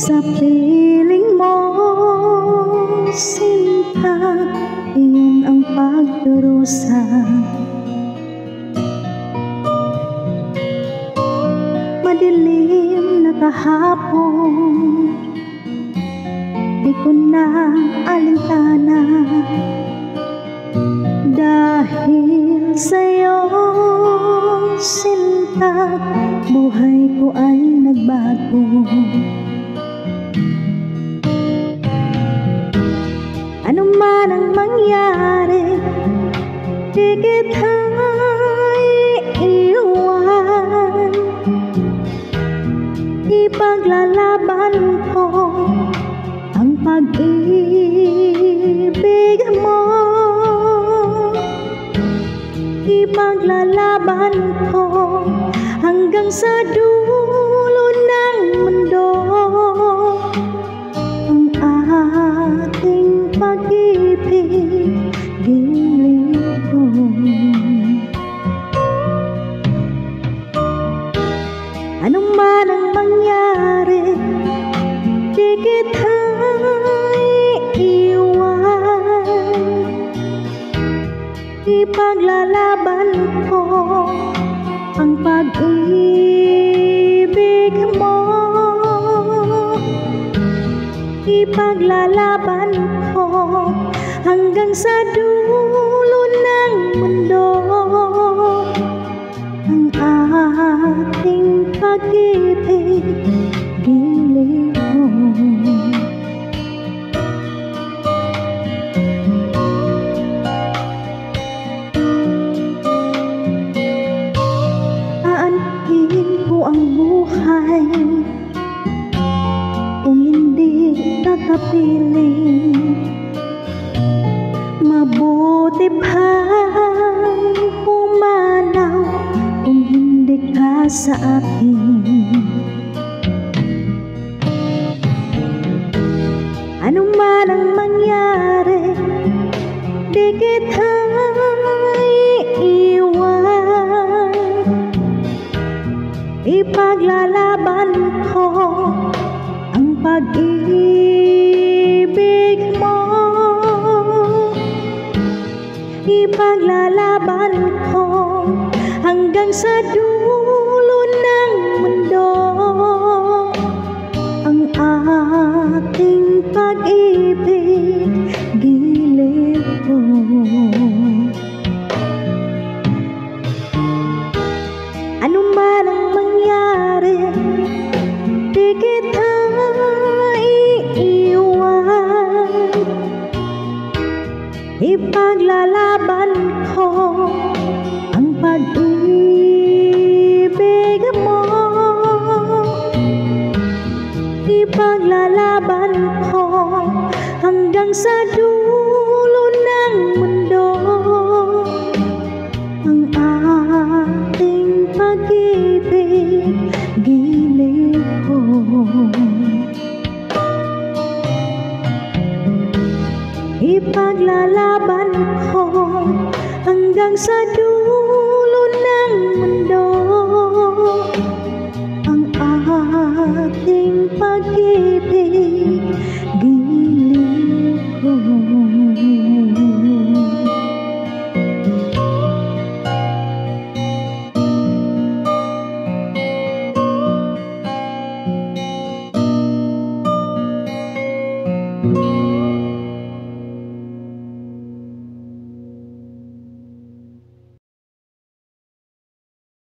Sa piling mo, sinta, iyon ang pagdurusa. Madilim na kahapon, di ko na alintana. Dahil sa'yo, sinta, buhay ko ay nagbago. Ano man ang mangyari, di kita iiwan. Ipaglalaban ko ang pag-ibig mo. Ipaglalaban ko hanggang sa dulo ng mundo. Ang ating pag-ibig, giliw ko. Ano man ang mangyari, di kita iiwan. Ipaglalaban ko ang pag-ibig mo. Ipaglalaban ko hanggang sa dulo ng mundo. Ang ating pag-ibig, giliw ko. Aanhin ko ang buhay kung hindi tatapiling. Mabuti pang pumanaw kung hindi ka sa akin. Ano man ang mangyari, di kita iiwan. Ipaglalaban ko ang pag-ibig mo. Ipaglalaban ko hanggang sa dulo ng mundo. Ang ating pag-ibig, giliw ko. Ano man ang mangyari, di kita iiwan. Ipaglalaban ko ang pag-ibig mo. Ipaglalaban ko hanggang sa dulo ng mundo. Ang ating pag-ibig, giliw ko. Ipaglalaban ko hanggang sa dulo ng mundo. Ang ating pag-ibig, giliw ko.